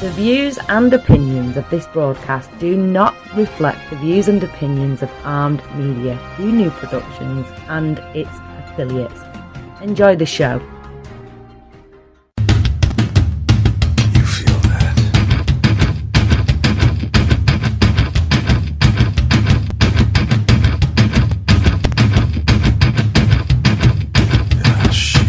The views and opinions of this broadcast do not reflect the views and opinions of Armed Media, New Productions, and its affiliates. Enjoy the show. You feel that? Ah, shit.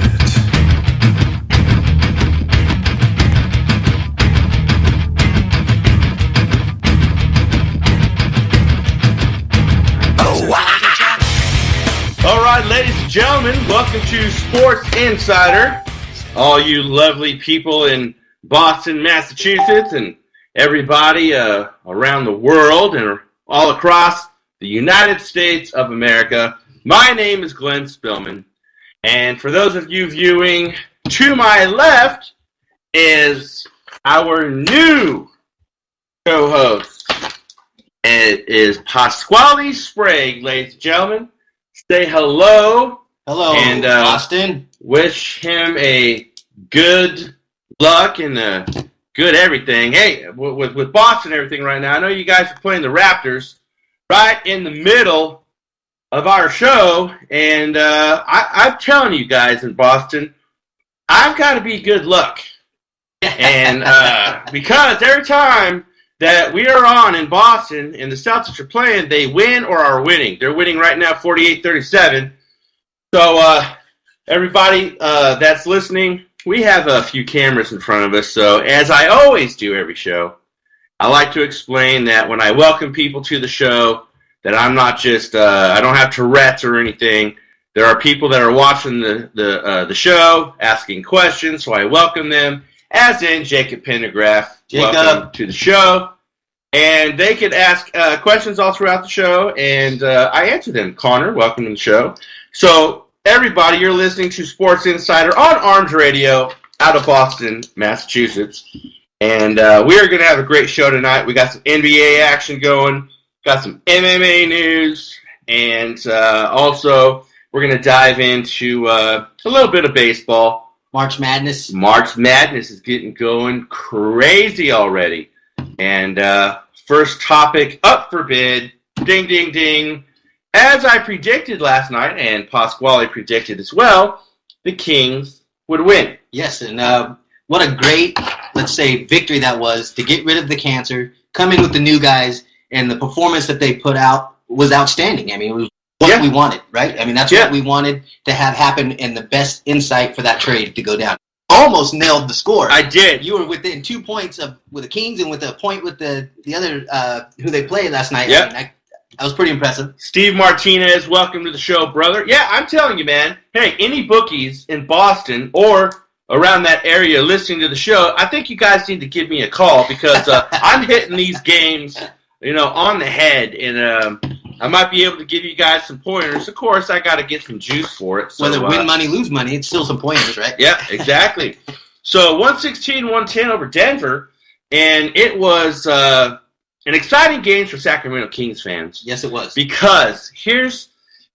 All right, ladies and gentlemen, welcome to Sports Insider. All you lovely people in Boston, Massachusetts, and everybody around the world and all across the United States of America. My name is Glenn Spillman, and for those of you viewing, to my left is our new co-host. It is Pasquale Sprague, ladies and gentlemen. Say hello. Hello, and Boston. Wish him a good luck and good everything. Hey, with Boston and everything right now, I know you guys are playing the Raptors right in the middle of our show, and I'm telling you guys in Boston, I've got to be good luck. And because every time that we are on in Boston and the Celtics are playing, they win or are winning. They're winning right now 48-37. So everybody that's listening, we have a few cameras in front of us. So as I always do every show, I like to explain that when I welcome people to the show, that I'm not just, I don't have Tourette's or anything. There are people that are watching the show, asking questions, so I welcome them, as in Jacob Pendergraph. Welcome to the show. And they could ask questions all throughout the show, and I answer them. Connor, welcome to the show. So, everybody, you're listening to Sports Insider on Arms Radio out of Boston, Massachusetts. And we are going to have a great show tonight. We got some NBA action going, got some MMA news, and also we're going to dive into a little bit of baseball. March Madness. March Madness is getting going crazy already. And first topic up for bid. Ding, ding, ding. As I predicted last night, and Pasquale predicted as well, the Kings would win. Yes, and what a great, let's say, victory that was to get rid of the cancer, come in with the new guys, and the performance that they put out was outstanding. I mean, it was what we wanted, right? I mean, that's what we wanted to have happen, and the best insight for that trade to go down. Almost nailed the score. I did. You were within 2 points with the Kings and with a point with the other who they played last night. Yep. I mean, that was pretty impressive. Steve Martinez, welcome to the show, brother. Yeah, I'm telling you, man. Hey, any bookies in Boston or around that area listening to the show, I think you guys need to give me a call because I'm hitting these games, on the head, and I might be able to give you guys some pointers. Of course, I got to get some juice for it. So, whether win money, lose money, it's still some pointers, right? Yeah, exactly. So 116-110 over Denver, and it was an exciting game for Sacramento Kings fans. Yes, it was. Because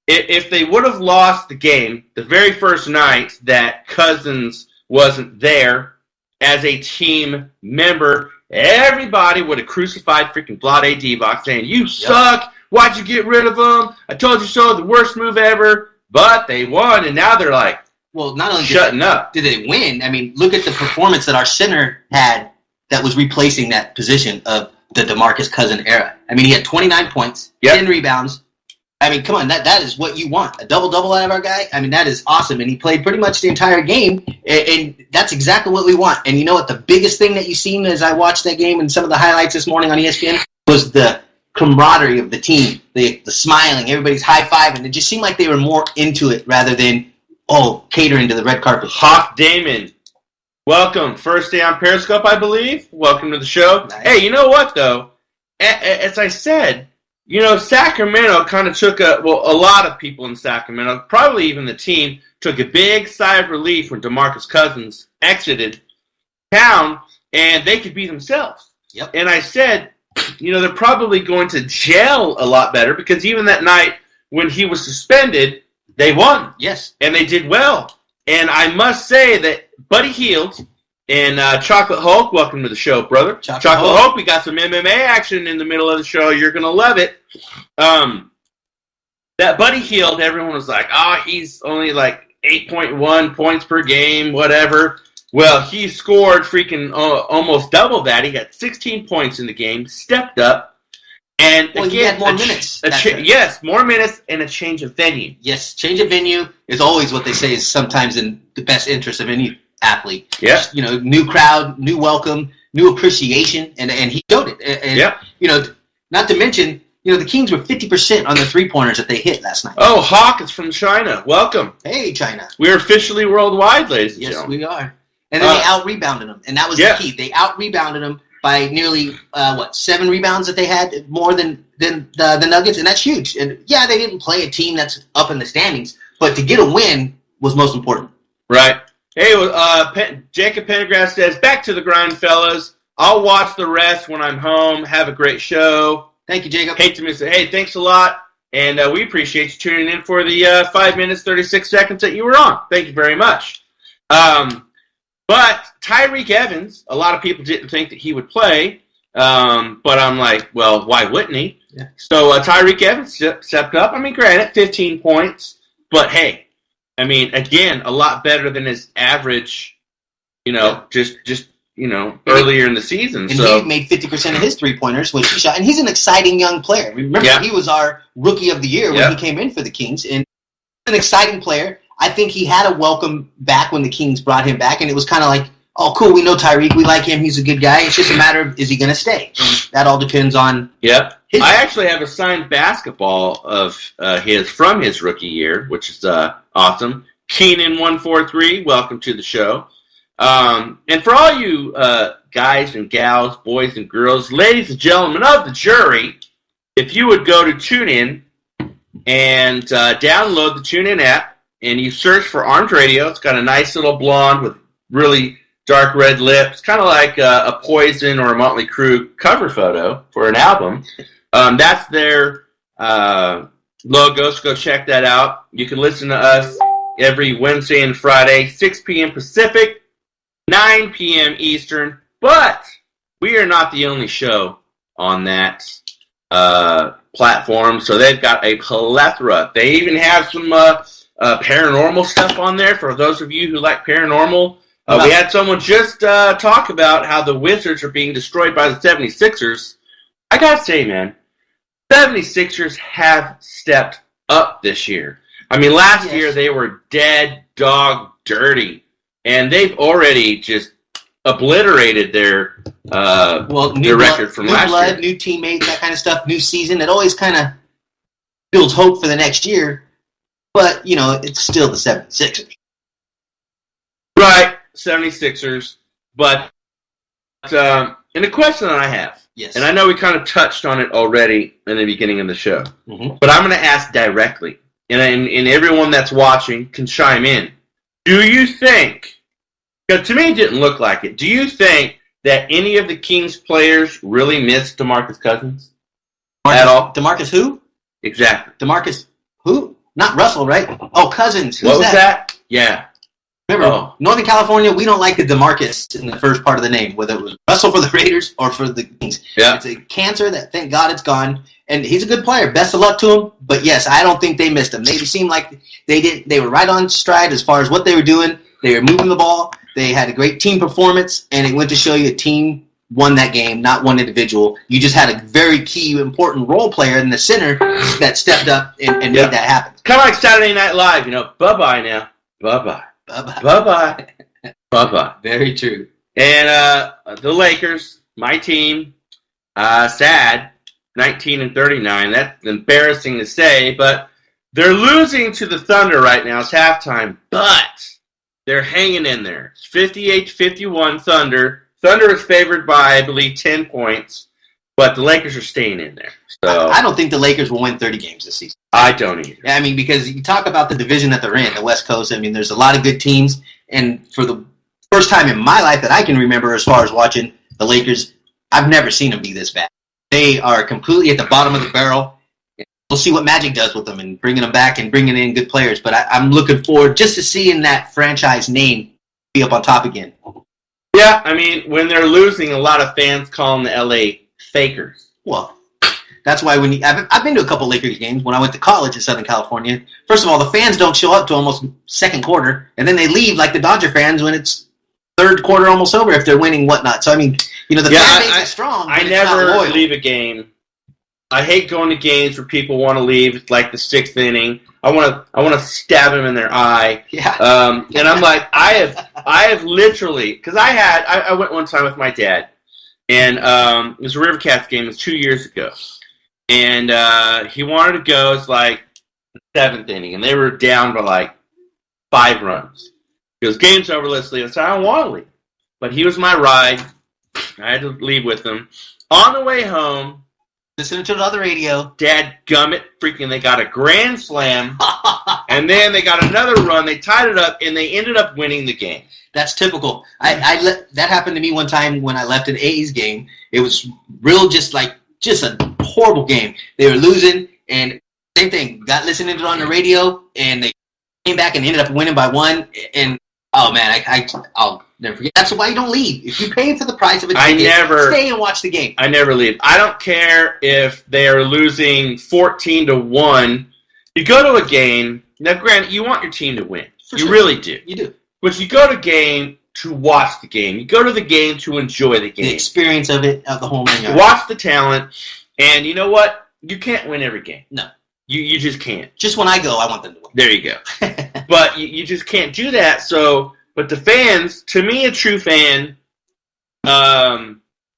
if they would have lost the game the very first night that Cousins wasn't there as a team member, everybody would have crucified freaking Vlade Divac saying, "You suck. Why'd you get rid of him? I told you so, the worst move ever." But they won, and now they're like, well, not only shutting up. Did they win? I mean, look at the performance that our center had that was replacing that position of the DeMarcus Cousins era. I mean, he had 29 points, 10 rebounds. I mean, come on, that is what you want. A double-double out of our guy? I mean, that is awesome. And he played pretty much the entire game, and that's exactly what we want. And you know what? The biggest thing that you seen as I watched that game and some of the highlights this morning on ESPN was the camaraderie of the team, the smiling, everybody's high-fiving. It just seemed like they were more into it rather than, catering to the red carpet. Hawk Damon, welcome. First day on Periscope, I believe. Welcome to the show. Nice. Hey, you know what, though? As I said, Sacramento kind of took a lot of people in Sacramento, probably even the team, took a big sigh of relief when DeMarcus Cousins exited town, and they could be themselves. Yep. And I said, they're probably going to gel a lot better because even that night when he was suspended, they won. Yes. And they did well. And I must say that Buddy Hield And Chocolate Hulk, welcome to the show, brother. Chocolate Hulk, we got some MMA action in the middle of the show. You're going to love it. That Buddy Hield, everyone was like, he's only like 8.1 points per game, whatever. Well, he scored freaking almost double that. He got 16 points in the game, stepped up. And again, he had more minutes. Yes, more minutes and a change of venue. Yes, change of venue is always what they say is sometimes in the best interest of any athlete. Yeah. New crowd, new welcome, new appreciation, and he showed it. And, not to mention, the Kings were 50% on the three-pointers that they hit last night. Oh, Hawk is from China. Welcome. Hey, China. We're officially worldwide, ladies and gentlemen. Yes, we are. And then they out-rebounded them, and that was the key. They out-rebounded them by nearly, 7 rebounds that they had, more than the Nuggets, and that's huge. And, they didn't play a team that's up in the standings, but to get a win was most important. Right. Hey, Jacob Pendergrass says, back to the grind, fellas. I'll watch the rest when I'm home. Have a great show. Thank you, Jacob. Hate to miss it. Hey, thanks a lot. And we appreciate you tuning in for the 5 minutes, 36 seconds that you were on. Thank you very much. But Tyreek Evans, a lot of people didn't think that he would play. But I'm like, well, why wouldn't he? Yeah. So Tyreek Evans stepped up. I mean, granted, 15 points. But, hey, I mean, again, a lot better than his average, just earlier in the season. And he made 50% of his three-pointers, which he shot. And he's an exciting young player. Remember, he was our rookie of the year when he came in for the Kings. And an exciting player. I think he had a welcome back when the Kings brought him back. And it was kind of like, oh, cool, we know Tyreek. We like him. He's a good guy. It's just a matter of, is he going to stay? And that all depends on his. I actually have a signed basketball of his from his rookie year, which is awesome. Keenan143, welcome to the show. And for all you guys and gals, boys and girls, ladies and gentlemen of the jury, if you would go to TuneIn and download the TuneIn app, and you search for Armed Radio, it's got a nice little blonde with really dark red lips, kind of like a Poison or a Motley Crue cover photo for an album. That's their logo, so go check that out. You can listen to us every Wednesday and Friday, 6 p.m. Pacific, 9 p.m. Eastern, but we are not the only show on that platform, so they've got a plethora. They even have some paranormal stuff on there for those of you who like paranormal. We had someone just talk about how the Wizards are being destroyed by the 76ers. I gotta say, man, 76ers have stepped up this year. I mean, last year they were dead dog dirty. And they've already just obliterated their record from last year. New teammates, that kind of stuff, new season. It always kind of builds hope for the next year. But, it's still the 76ers. Right, 76ers. But, and the question that I have, and I know we kind of touched on it already in the beginning of the show, but I'm going to ask directly, and everyone that's watching can chime in. Do you think, because to me it didn't look like it, do you think that any of the Kings players really missed DeMarcus Cousins at all? DeMarcus who? Exactly. DeMarcus who? Not Russell, right? Oh, Cousins. Who's what was that? Yeah. Remember, Northern California, we don't like the DeMarcus in the first part of the name, whether it was Russell for the Raiders or for the Kings. Yeah. It's a cancer that, thank God, it's gone. And he's a good player. Best of luck to him. But, yes, I don't think they missed him. They seemed like they were right on stride as far as what they were doing. They were moving the ball. They had a great team performance, and it went to show you a team won that game, not one individual. You just had a very key, important role player in the center that stepped up and made that happen. Kind of like Saturday Night Live, bye-bye now. Bye-bye. Bye-bye. Bye-bye. Bye-bye. Very true. And the Lakers, my team, sad, 19-39. That's embarrassing to say, but they're losing to the Thunder right now. It's halftime, but they're hanging in there. It's 58-51 Thunder. Thunder is favored by, I believe, 10 points, but the Lakers are staying in there. So I don't think the Lakers will win 30 games this season. I don't either. I mean, because you talk about the division that they're in, the West Coast. I mean, there's a lot of good teams, and for the first time in my life that I can remember as far as watching the Lakers, I've never seen them be this bad. They are completely at the bottom of the barrel. We'll see what Magic does with them and bringing them back and bringing in good players. But I'm looking forward just to seeing that franchise name be up on top again. Yeah, I mean, when they're losing, a lot of fans call them the LA Fakers. Well, that's why I've been to a couple Lakers games when I went to college in Southern California. First of all, the fans don't show up to almost second quarter, and then they leave like the Dodger fans when it's third quarter almost over if they're winning whatnot. So, I mean, the fan base is strong, but I it's never not loyal. leave a game. I hate going to games where people want to leave like the sixth inning. I want to stab them in their eye. Yeah. And I'm like, I have literally, because I went one time with my dad, and it was a River Cats game. It was 2 years ago, and he wanted to go. It's like the seventh inning, and they were down by like 5 runs. He goes, "Game's over. Let's leave." I said, "I don't want to leave," but he was my ride. I had to leave with him. On the way home, listening to the other radio. Dad gummit, freaking, they got a grand slam, and then they got another run. They tied it up, and they ended up winning the game. That's typical. That happened to me one time when I left an A's game. It was real, just a horrible game. They were losing, and same thing. Got listening to it on the radio, and they came back and ended up winning by 1. And oh man, I'll never forget. That's why you don't leave. If you pay for the price of a ticket, stay and watch the game. I never leave. I don't care if they are losing 14-1. You go to a game. Now, granted, you want your team to win. You really do. You do. But you go to game to watch the game. You go to the game to enjoy the game. The experience of it, of the whole man. Watch the talent. And you know what? You can't win every game. No. You just can't. Just when I go, I want them to win. There you go. But you just can't do that. So, but the fans, to me, a true fan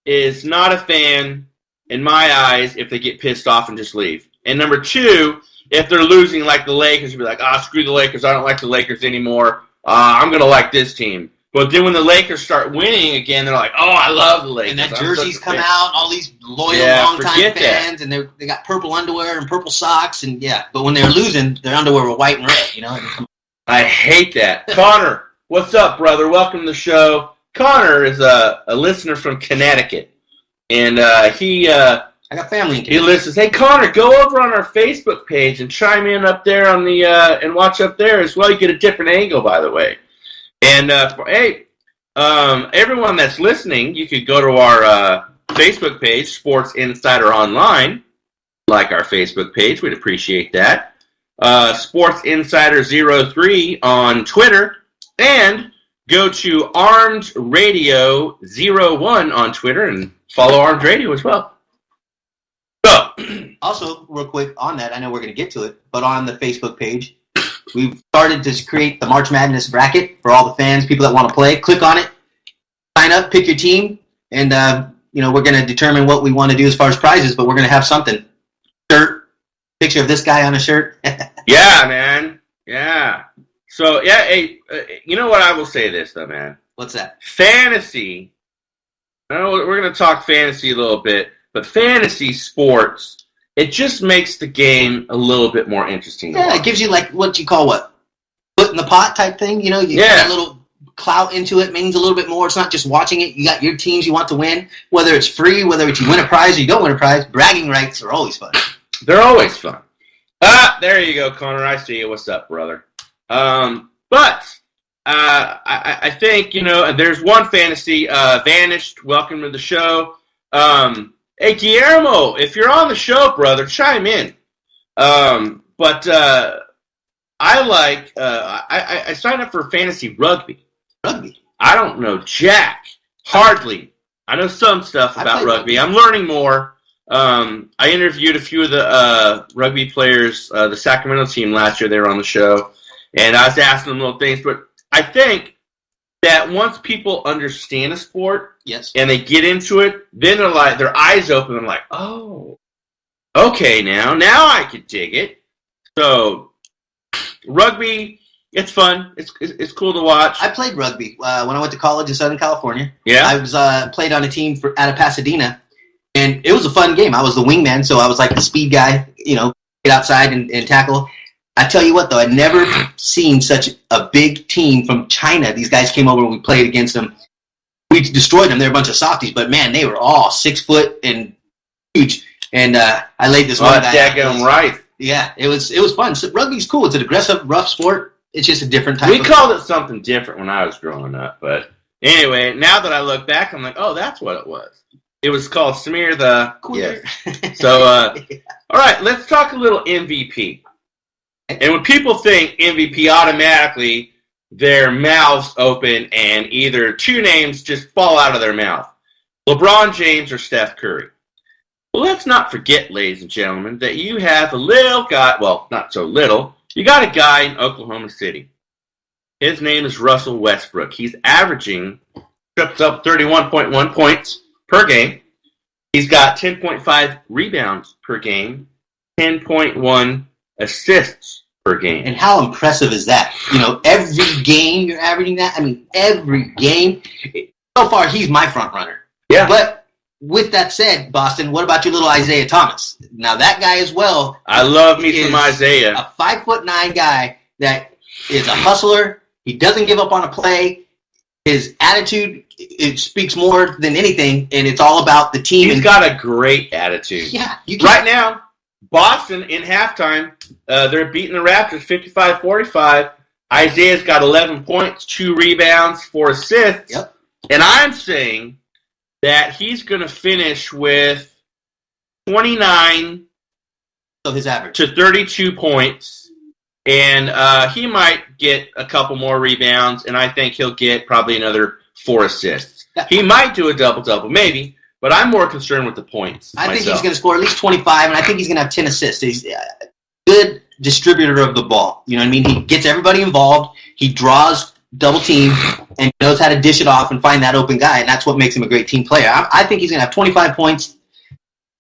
is not a fan, in my eyes, if they get pissed off and just leave. And number 2, if they're losing like the Lakers, you'll be like, screw the Lakers. I don't like the Lakers anymore. I'm going to like this team. But then when the Lakers start winning again, they're like, I love the Lakers. And that jerseys come out, all these loyal, long-time fans, and they got purple underwear and purple socks, and yeah. But when they're losing, their underwear were white and red, I hate that. Connor, what's up, brother? Welcome to the show. Connor is a listener from Connecticut, and I got family in Connecticut. He listens. Hey, Connor, go over on our Facebook page and chime in up there on the and watch up there as well. You get a different angle, by the way. And everyone that's listening, you could go to our Facebook page, Sports Insider Online. Like our Facebook page, we'd appreciate that. Sports Insider 03 on Twitter, and go to Armed Radio 01 on Twitter and follow Armed Radio as well. So, also, real quick on that, I know we're going to get to it, but on the Facebook page, we've started to create the March Madness bracket for all the fans, people that want to play. Click on it, sign up, pick your team, and we're going to determine what we want to do as far as prizes, but we're going to have something. Shirt, picture of this guy on a shirt. Yeah, man. Yeah. So, yeah, hey, you know what? I will say this, though, man. What's that? Fantasy. I know we're going to talk fantasy a little bit, but fantasy sports, it just makes the game a little bit more interesting. Yeah, it gives you like what you call foot in the pot type thing. You get a little clout into it, means a little bit more. It's not just watching it. You got your teams you want to win, whether it's free, whether it's you win a prize or you don't win a prize. Bragging rights are always fun. They're always fun. There you go, Connor. I see you. What's up, brother? But I think, there's one fantasy, Vanished. Welcome to the show. Hey, Guillermo, if you're on the show, brother, chime in. But I signed up for fantasy rugby. Rugby? I don't know jack. Hardly. I know some stuff about rugby. I'm learning more. I interviewed a few of the rugby players, the Sacramento team last year. They were on the show, and I was asking them little things. But I think that once people understand a sport, yes, and they get into it, then they're like, their eyes open. And like, oh, okay, now I can dig it. So, rugby, it's fun. It's cool to watch. I played rugby when I went to college in Southern California. Yeah, I was played on a team out of Pasadena, and it was a fun game. I was the wingman, so I was like the speed guy. Get outside and tackle. I tell you what, though, I'd never seen such a big team from China. These guys came over and we played against them. We destroyed them. They're a bunch of softies, but man, they were all 6 foot and huge. And I laid this one guy out. Right. Yeah, it was fun. So, rugby's cool. It's an aggressive, rough sport. It's just a different type. We called it something different when I was growing up, but Anyway, now that I look back, I'm like, oh, that's what it was. It was called Smear the Queer. Yes. So, all right, let's talk a little MVP. And when people think MVP, automatically their mouths open and either two names just fall out of their mouth. LeBron James or Steph Curry. Well, let's not forget, ladies and gentlemen, that you have a little guy, well, not so little, you got a guy in Oklahoma City. His name is Russell Westbrook. He's averaging, trips up 31.1 points per game. He's got 10.5 rebounds per game, 10.1 assists per game. And how impressive is that? Every game you're averaging that. I mean, every game. So far, he's my front runner. Yeah. But with that said, Boston, what about your little Isaiah Thomas? Now, that guy as well. I love me some Isaiah. A 5'9" guy that is a hustler. He doesn't give up on a play. His attitude, it speaks more than anything, and it's all about the team. He's got a great attitude. Yeah. Right now, Boston, in halftime, they're beating the Raptors 55-45. Isaiah's got 11 points, 2 rebounds, 4 assists. Yep. And I'm saying that he's going to finish with 29 So his average. to 32 points. And he might get a couple more rebounds, and I think he'll get probably another 4 assists. He might do a double-double, maybe, but I'm more concerned with the points. I think he's going to score at least 25, and I think he's going to have 10 assists. He's a good distributor of the ball. You know what I mean? He gets everybody involved. He draws double team and knows how to dish it off and find that open guy, and that's what makes him a great team player. I think he's going to have 25 points,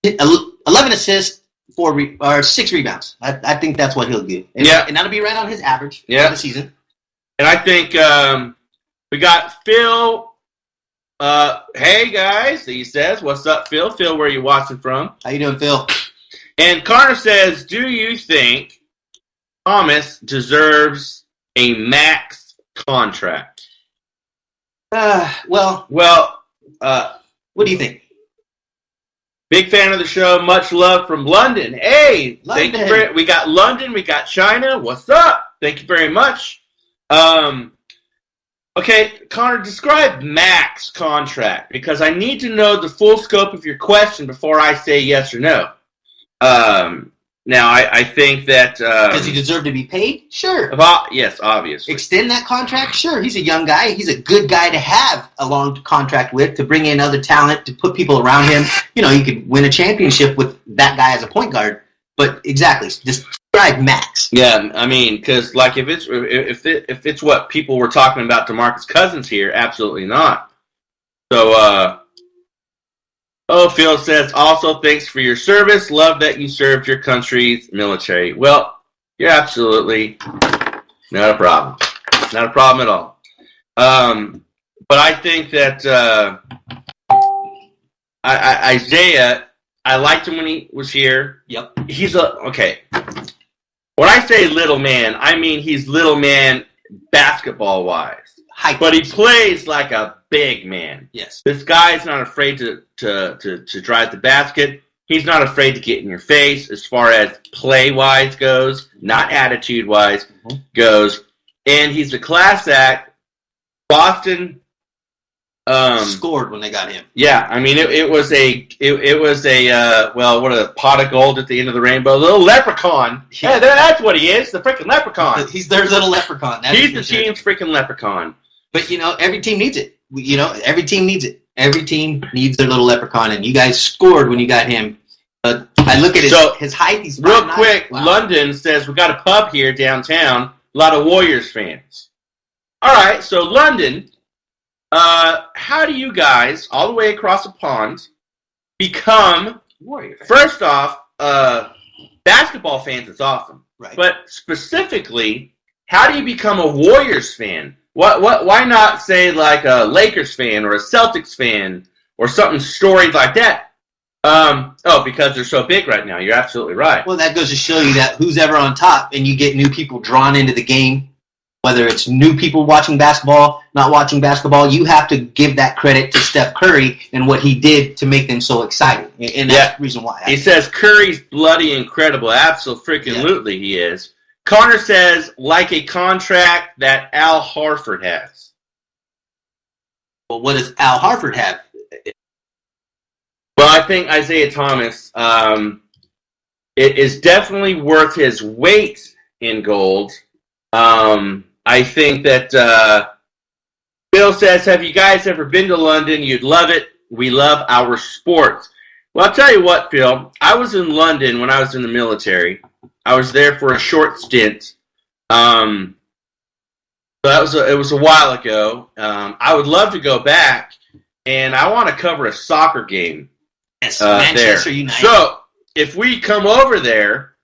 11 assists, 6 rebounds. I think that's what he'll do. And that'll be right on his average for the season. And I think we got Phil. Hey, guys, he says, what's up, Phil? Phil, where are you watching from? How you doing, Phil? And Connor says, do you think Thomas deserves a max contract? Well, what do you think? Big fan of the show. Much love from London. Hey, London. Thank you we got London. We got China. What's up? Thank you very much. Okay, Connor, describe max contract because I need to know the full scope of your question before I say yes or no. Now, I think that... Does he deserve to be paid? Sure. Yes, obviously. Extend that contract? Sure. He's a young guy. He's a good guy to have a long contract with, to bring in other talent, to put people around him. You could win a championship with that guy as a point guard. But exactly, just describe max. Yeah, I mean, because like if it's what people were talking about DeMarcus Cousins here, absolutely not. So, Phil says, also thanks for your service. Love that you served your country's military. Well, you're absolutely not a problem. Not a problem at all. But I think that Isaiah, I liked him when he was here. Yep. Okay. When I say little man, I mean he's little man basketball-wise. But he plays like a big man. Yes. This guy's not afraid to drive the basket. He's not afraid to get in your face as far as play-wise goes, not attitude-wise goes. And he's a class act. Boston scored when they got him. Yeah, I mean it was a pot of gold at the end of the rainbow. A little leprechaun. Yeah, that's what he is, the freaking leprechaun. He's their little leprechaun. He's the team's freaking leprechaun. But every team needs it. Every team needs it. Every team needs their little leprechaun, and you guys scored when you got him. I look at his height. He's real quick. Wow. London says we got a pub here downtown. A lot of Warriors fans. All right, so London. How do you guys, all the way across the pond, become Warrior fans? First off, basketball fans is awesome. Right. But specifically, how do you become a Warriors fan? Why not say like a Lakers fan or a Celtics fan or something storied like that? Because they're so big right now. You're absolutely right. Well, that goes to show you that who's ever on top, and you get new people drawn into the game. Whether it's new people watching basketball, not watching basketball, you have to give that credit to Steph Curry and what he did to make them so excited. And that's the reason why. He says Curry's bloody incredible. Absolutely he is. Connor says, like a contract that Al Horford has. Well, what does Al Horford have? Well, I think Isaiah Thomas it is definitely worth his weight in gold. I think that Bill says, have you guys ever been to London? You'd love it. We love our sports. Well, I'll tell you what, Phil. I was in London when I was in the military. I was there for a short stint. So it was a while ago. I would love to go back, and I want to cover a soccer game. Yes, Manchester there. United. So if we come over there,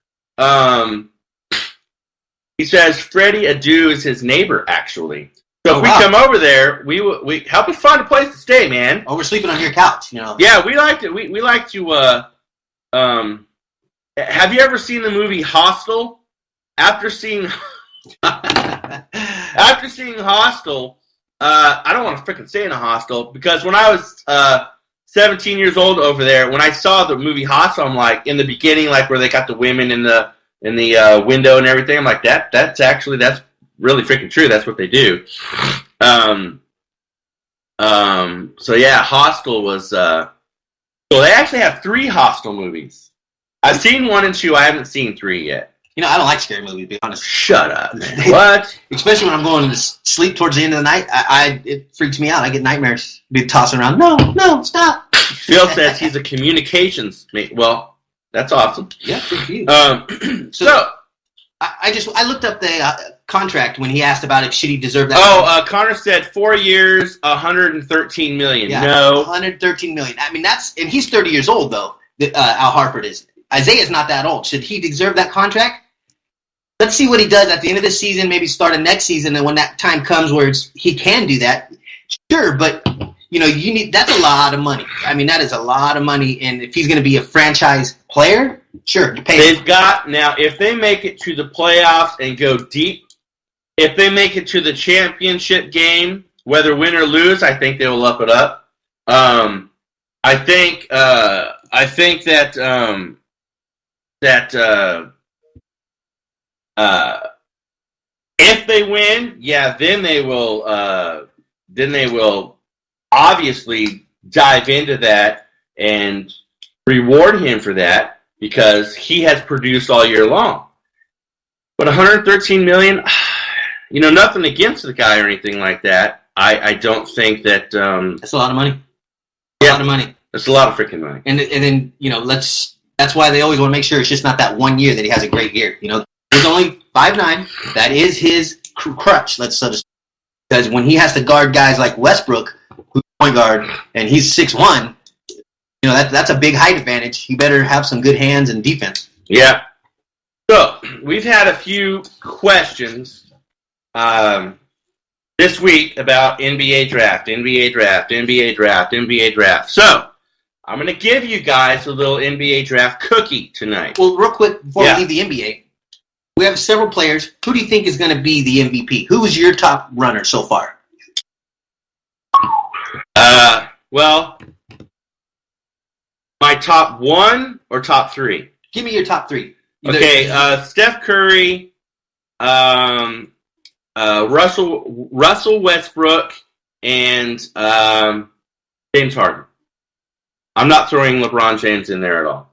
he says Freddie Adu is his neighbor, actually. So if we come over there, we help us find a place to stay, man. Oh, we're sleeping on your couch, you know. Yeah, we like to. We like to. Have you ever seen the movie Hostel? After seeing Hostel, I don't want to freaking stay in a hostel because when I was 17 years old over there, when I saw the movie Hostel, I'm like, in the beginning, like where they got the women in the window and everything. I'm like, that's really freaking true. That's what they do. So yeah, Hostel was. So they actually have 3 Hostel movies. I've seen 1 and 2. I haven't seen 3 yet. You know, I don't like scary movies, to be honest. Shut up, man. What? Especially when I'm going to sleep towards the end of the night. It freaks me out. I get nightmares. Be tossing around. No, stop. Phil says he's a communications mate. Well, that's awesome. Yeah, good for you. So I looked up the contract when he asked about it. Should he deserve that? Oh, Connor said 4 years, $113 million. Yeah, no, $113 million. I mean, and he's 30 years old though. Al Horford is. Isaiah's not that old. Should he deserve that contract? Let's see what he does at the end of the season. Maybe start of next season, and when that time comes where he can do that, sure. But you know, that's a lot of money. I mean, that is a lot of money. And if he's going to be a franchise player, sure, you pay. They've got now. If they make it to the playoffs and go deep, if they make it to the championship game, whether win or lose, I think they will up it up. I think that if they win, yeah, then they will obviously dive into that and reward him for that because he has produced all year long. But $113 million, you know, nothing against the guy or anything like that. I don't think that that's a lot of money. A lot of money. That's a lot of freaking money. And then you know, that's why they always want to make sure it's just not that 1 year that he has a great year. You know, he's only 5'9". That is his crutch. Because when he has to guard guys like Westbrook, who's point guard, and he's 6'1", you know, that's a big height advantage. He better have some good hands and defense. Yeah. So we've had a few questions this week about NBA draft. So I'm going to give you guys a little NBA draft cookie tonight. Well, real quick, before we leave the NBA, we have several players. Who do you think is going to be the MVP? Who is your top runner so far? Well, my top 1 or top 3? Give me your top 3. Okay, Steph Curry, Russell Westbrook, and James Harden. I'm not throwing LeBron James in there at all.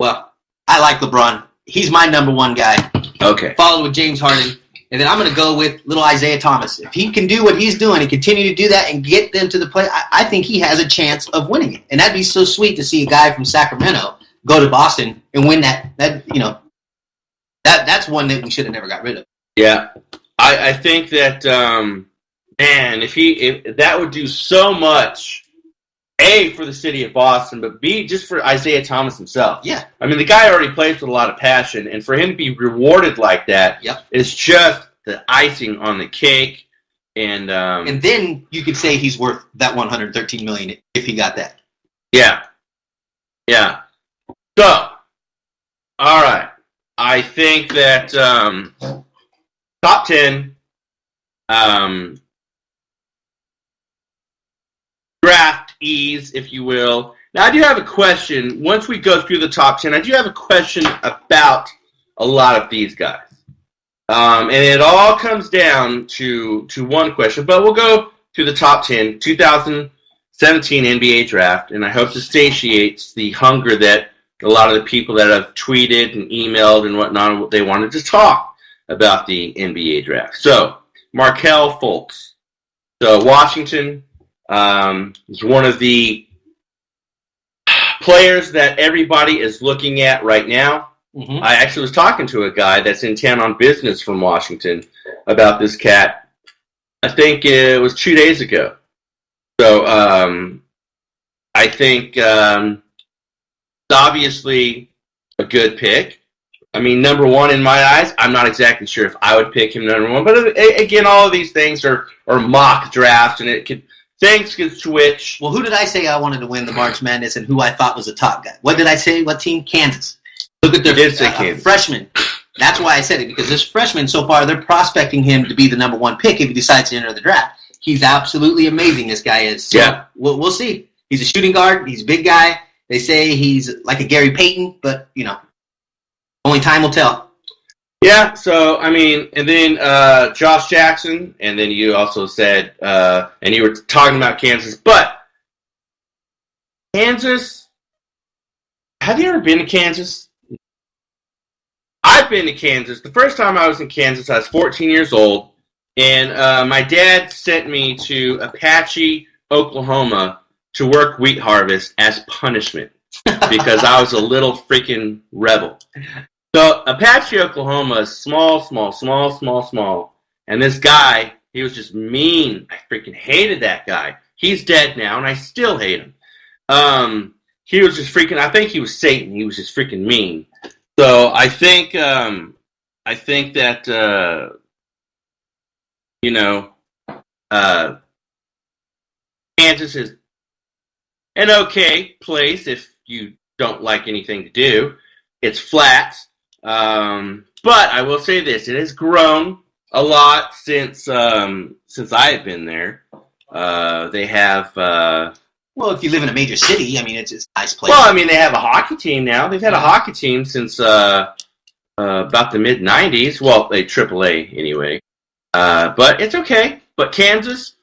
Well, I like LeBron. He's my number 1 guy. Okay. Followed with James Harden. And then I'm going to go with little Isaiah Thomas. If he can do what he's doing and continue to do that and get them to the play, I think he has a chance of winning it. And that'd be so sweet to see a guy from Sacramento go to Boston and win that. You know, that's one that we should have never got rid of. Yeah. I think that, man, if that would do so much, A, for the city of Boston, but B, just for Isaiah Thomas himself. Yeah. I mean, the guy already plays with a lot of passion, and for him to be rewarded like that is just the icing on the cake. And then you could say he's worth that $113 million if he got that. Yeah. Yeah. So, all right. I think that top 10 draftees, if you will. Now, I do have a question. Once we go through the top 10, I do have a question about a lot of these guys. And it all comes down to one question, but we'll go to the top 10 2017 NBA draft, and I hope this satiates the hunger that a lot of the people that have tweeted and emailed and whatnot, they wanted to talk about the NBA draft. So, Markelle Fultz. So, Washington is one of the players that everybody is looking at right now. Mm-hmm. I actually was talking to a guy that's in town on business from Washington about this cat. I think it was 2 days ago. So, I think it's obviously a good pick. I mean, number one in my eyes. I'm not exactly sure if I would pick him number one. But again, all of these things are mock drafts, and things can switch. Well, who did I say I wanted to win the March Madness and who I thought was the top guy? What did I say? What team? Kansas. Look at their freshman. That's why I said it, because this freshman, so far, they're prospecting him to be the number one pick if he decides to enter the draft. He's absolutely amazing, this guy is. So yeah. We'll see. He's a shooting guard. He's a big guy. They say he's like a Gary Payton, but, only time will tell. Yeah, so, I mean, and then Josh Jackson, and then you also said, and you were talking about Kansas, but Kansas, have you ever been to Kansas? I've been to Kansas. The first time I was in Kansas, I was 14 years old, and my dad sent me to Apache, Oklahoma, to work wheat harvest as punishment because I was a little freaking rebel. So Apache, Oklahoma is small. And this guy, he was just mean. I freaking hated that guy. He's dead now, and I still hate him. He was just freaking, I think he was Satan. He was just freaking mean. So I think that, Kansas is an okay place if you don't like anything to do. It's flat. But I will say this, it has grown a lot since I have been there. They have... well, if you live in a major city, I mean, it's a nice place. Well, I mean, they have a hockey team now. They've had a hockey team since about the mid-'90s. Well, they AAA anyway. But it's okay. But Kansas,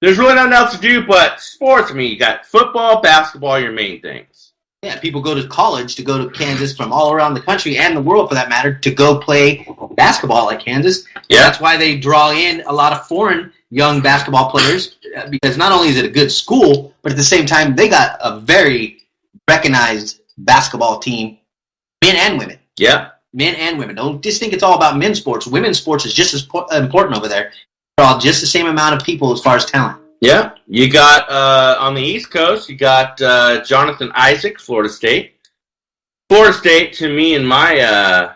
there's really nothing else to do but sports. I mean, you got football, basketball, your main things. Yeah, people go to college to go to Kansas from all around the country and the world, for that matter, to go play basketball at Kansas. Yeah. That's why they draw in a lot of foreign young basketball players, because not only is it a good school, but at the same time, they got a very recognized basketball team, men and women. Yeah. Men and women. Don't just think it's all about men's sports. Women's sports is just as important over there. They're all just the same amount of people as far as talent. Yeah. You got, on the East Coast, you got Jonathan Isaac, Florida State. Florida State, to me, in my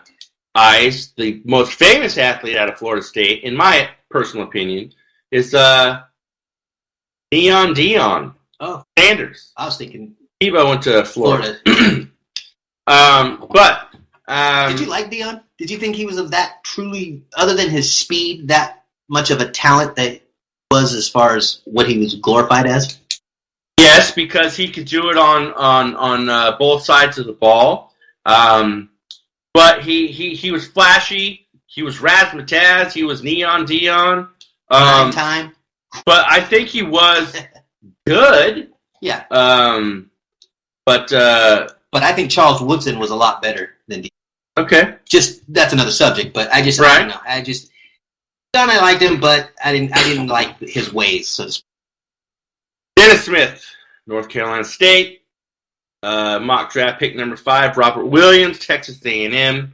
eyes, the most famous athlete out of Florida State, in my personal opinion, is Dion Oh, Sanders. I was thinking Tebow went to Florida. But did you like Dion? Did you think he was of that truly, other than his speed, that much of a talent that was as far as what he was glorified as? yes, because he could do it on both sides of the ball. But he was flashy. He was razzmatazz. He was neon Dion. Time. But I think he was good. Yeah. But I think Charles Woodson was a lot better than Dion. okay. Just, that's another subject, but I don't know. I liked him, but I didn't like his ways, so to speak. Dennis Smith, North Carolina State. Mock draft pick number 5. Robert Williams, Texas A&M.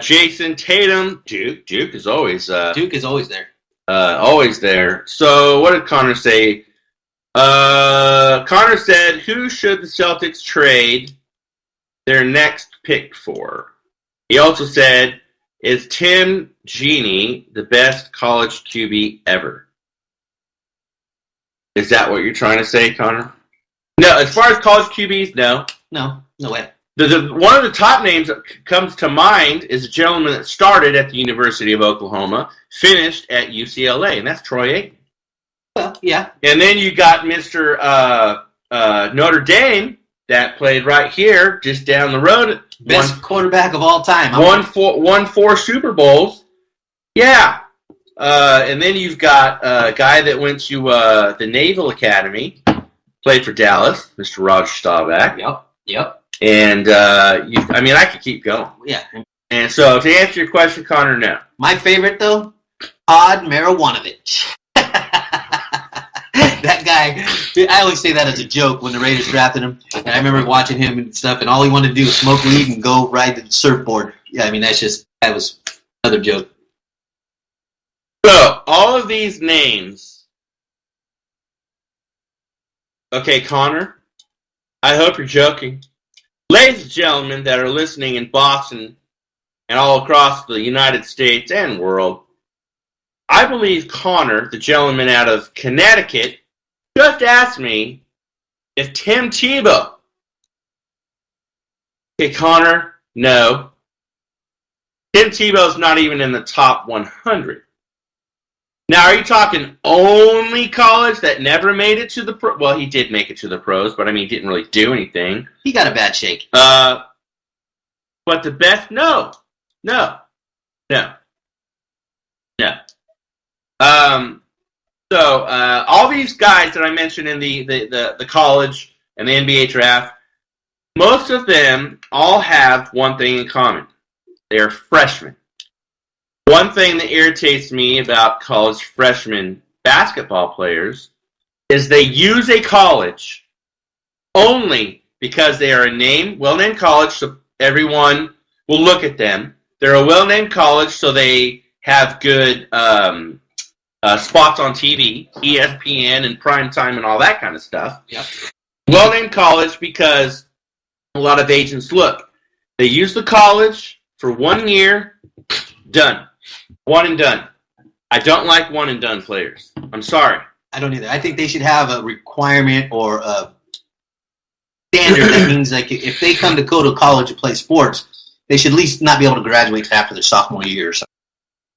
Jason Tatum, Duke is always Duke is always there. always there. So what did Connor say? Connor said, "Who should the Celtics trade their next pick for?" He also said, "Is Tim Genie the best college QB ever?" Is that what you're trying to say, Connor? No, as far as college QBs, no. No way. One of the top names that comes to mind is a gentleman that started at the University of Oklahoma, finished at UCLA, and that's Troy Aikman. Well, yeah. And then you got Mr. Notre Dame that played right here, just down the road. Best quarterback of all time. Won four Super Bowls. Yeah. And then you've got a guy that went to the Naval Academy, played for Dallas, Mr. Roger Staubach. Yep. And I could keep going. Yeah. And so to answer your question, Connor, no. My favorite though, Todd Marijuanovich. That guy, I always say that as a joke when the Raiders drafted him. And I remember watching him and stuff, and all he wanted to do was smoke weed and go ride the surfboard. Yeah, I mean, that was another joke. So, all of these names. Okay, Connor, I hope you're joking. Ladies and gentlemen that are listening in Boston and all across the United States and world, I believe Connor, the gentleman out of Connecticut, just asked me if Tim Tebow. Okay, Connor, no. Tim Tebow's not even in the top 100. Now, are you talking only college that never made it to the pro? Well, he did make it to the pros, but I mean, he didn't really do anything. He got a bad shake. But the best, no. So all these guys that I mentioned in the college and the NBA draft, most of them all have one thing in common. They are freshmen. One thing that irritates me about college freshman basketball players is they use a college only because they are a well-named college, so everyone will look at them. They're a well-named college, so they have good spots on TV, ESPN and primetime and all that kind of stuff. Yep. Well-named college because a lot of agents look. They use the college for 1 year, done. One and done. I don't like one and done players. I'm sorry. I don't either. I think they should have a requirement or a standard that means like if they come to go to college to play sports, they should at least not be able to graduate after their sophomore year or something.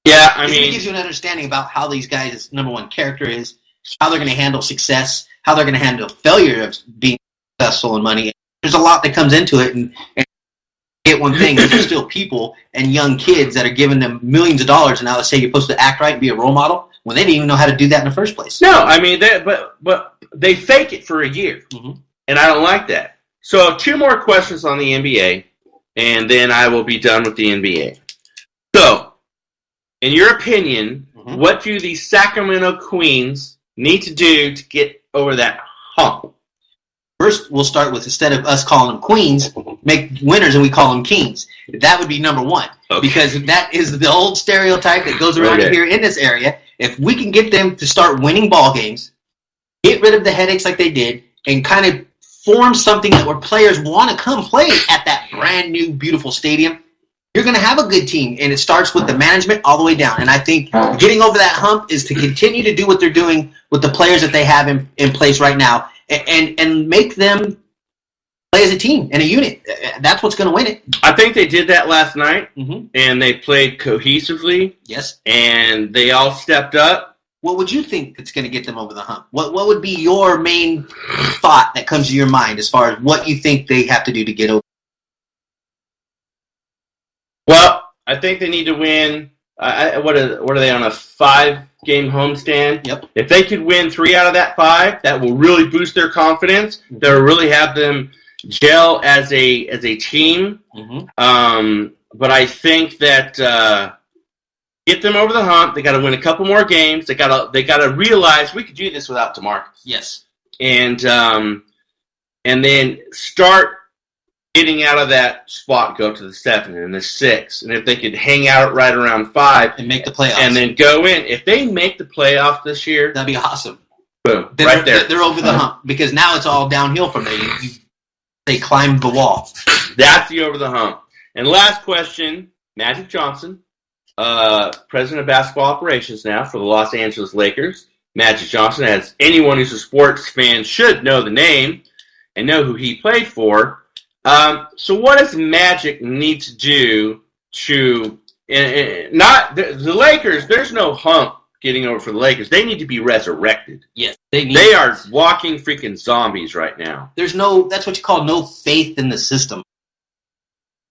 Yeah, I mean, it gives you an understanding about how these guys' number one character is, how they're going to handle success, how they're going to handle failure of being successful in money. There's a lot that comes into it, and get one thing, there's still people and young kids that are giving them millions of dollars, and now they say you're supposed to act right and be a role model when they didn't even know how to do that in the first place. No, I mean, but they fake it for a year, and I don't like that. So 2 more questions on the NBA, and then I will be done with the NBA. So, in your opinion, what do the Sacramento Queens need to do to get over that hump? First, we'll start with, instead of us calling them queens, make winners and we call them kings. That would be number one. Okay. Because that is the old stereotype that goes around here in this area. If we can get them to start winning ball games, get rid of the headaches like they did, and kind of form something that where players want to come play at that brand new, beautiful stadium, you're going to have a good team. And it starts with the management all the way down. And I think getting over that hump is to continue to do what they're doing with the players that they have in place right now. And make them play as a team and a unit. That's what's going to win it. I think they did that last night, and they played cohesively. Yes. And they all stepped up. What would you think that's going to get them over the hump? What would be your main thought that comes to your mind as far as what you think they have to do to get over? Well, I think they need to win. What are they on, a 5-game homestand? Yep. If they could win 3 out of that 5, that will really boost their confidence. That will really have them gel as a team. But I think that get them over the hump. They got to win a couple more games. They got to realize we could do this without DeMarcus. Yes. And then start getting out of that spot, go to the 7 and the 6, and if they could hang out right around 5 and make the playoffs, and then go in, if they make the playoffs this year, that'd be awesome. Boom, right there, they're over the hump because now it's all downhill from there. They climbed the wall. That's the over the hump. And last question, Magic Johnson, president of basketball operations now for the Los Angeles Lakers. Magic Johnson, as anyone who's a sports fan should know the name and know who he played for. So what does Magic need to do to not the Lakers? There's no hump getting over for the Lakers. They need to be resurrected. Yes, they are walking freaking zombies right now. There's that's what you call no faith in the system.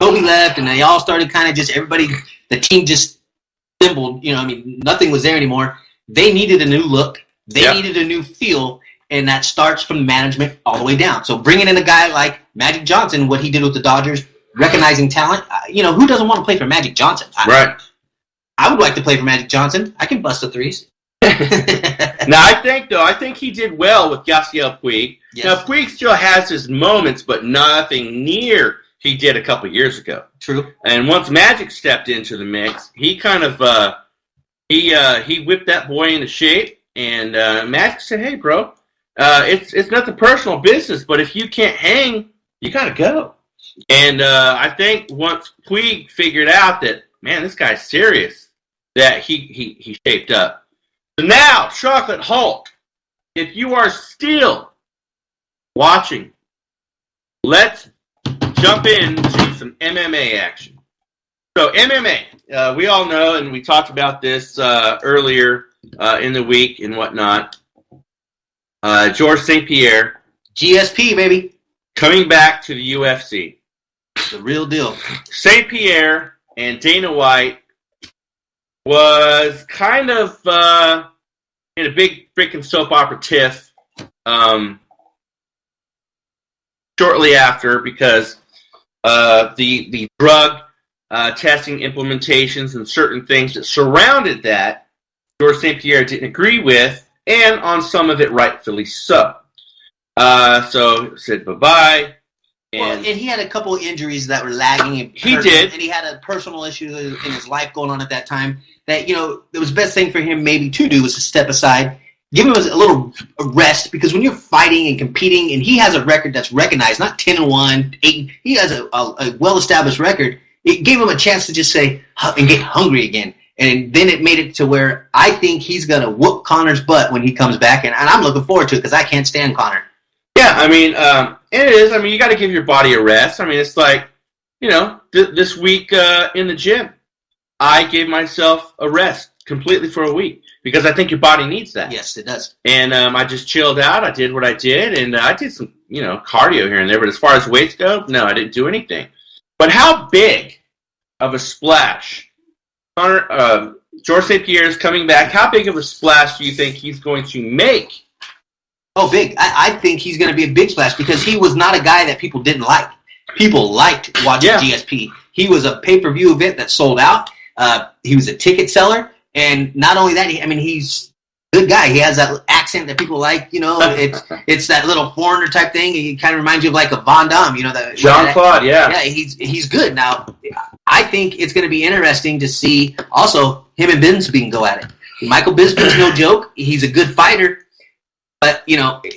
Kobe left, and they all started kind of just everybody. The team just assembled. You know, I mean, nothing was there anymore. They needed a new look. They needed a new feel, and that starts from management all the way down. So bringing in a guy like Magic Johnson, what he did with the Dodgers, recognizing talent. You know, who doesn't want to play for Magic Johnson? Right. I would like to play for Magic Johnson. I can bust the threes. Now, I think he did well with Yasiel Puig. Yes. Now, Puig still has his moments, but nothing near he did a couple years ago. True. And once Magic stepped into the mix, he kind of he whipped that boy into shape. And Magic said, "Hey, bro, it's nothing personal business, but if you can't hang, you gotta go." And I think once Puig figured out that, man, this guy's serious, that he shaped up. So now, Chocolate Hulk, if you are still watching, let's jump into some MMA action. So MMA, we all know, and we talked about this earlier in the week and whatnot. George St. Pierre, GSP, baby. coming back to the UFC. The real deal. St. Pierre and Dana White was kind of in a big freaking soap opera tiff shortly after, because the drug testing implementations and certain things that surrounded that, George St. Pierre didn't agree with, and on some of it rightfully so. So said bye-bye. And he had a couple of injuries that were lagging. He did. And he had a personal issue in his life going on at that time that, you know, it was the best thing for him maybe to do was to step aside, give him a little rest, because when you're fighting and competing, and he has a record that's recognized, not 10-1, 8, he has a well-established record, it gave him a chance to just say, and get hungry again. And then it made it to where I think he's going to whoop Conor's butt when he comes back, and I'm looking forward to it because I can't stand Conor. Yeah, I mean, it is. I mean, you got to give your body a rest. I mean, it's like, you know, this week in the gym, I gave myself a rest completely for a week because I think your body needs that. Yes, it does. And I just chilled out. I did what I did, and I did some, you know, cardio here and there. But as far as weights go, no, I didn't do anything. But how big of a splash George St. Pierre is coming back? How big of a splash do you think he's going to make? Oh, big. I think he's going to be a big splash because he was not a guy that people didn't like. People liked watching GSP. He was a pay-per-view event that sold out. He was a ticket seller. And not only that, he's a good guy. He has that accent that people like. You know, it's that little foreigner type thing. He kind of reminds you of like a Van Damme. You know, Jean-Claude, yeah. Yeah, he's good. Now, I think it's going to be interesting to see also him and Bisping go at it. Michael Bisping's no joke. He's a good fighter. But, you know, you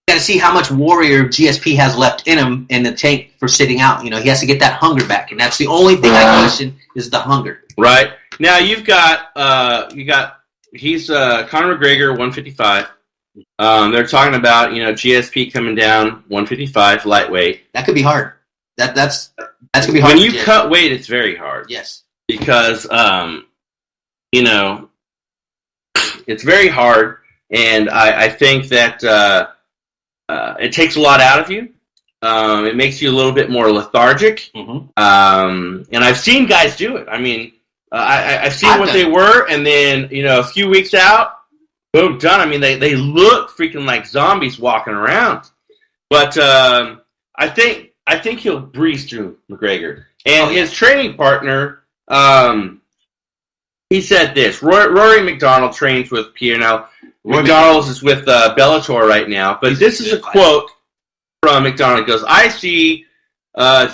got to see how much warrior GSP has left in him in the tank for sitting out. You know, he has to get that hunger back. And that's the only thing I question is the hunger. Right. Now, he's Conor McGregor, 155. They're talking about, you know, GSP coming down 155, lightweight. That could be hard. That's going to be hard. When you cut weight, it's very hard. Yes. Because, you know, it's very hard. And I think that it takes a lot out of you. It makes you a little bit more lethargic. Mm-hmm. And I've seen guys do it. I mean, I've seen what they were, and then, you know, a few weeks out, boom, done. I mean, they look freaking like zombies walking around. But I think he'll breeze through McGregor. And his training partner, he said this. Rory McDonald trains with Pierre now. McDonald's is with Bellator right now, but this is a quote from McDonald. He goes, "I see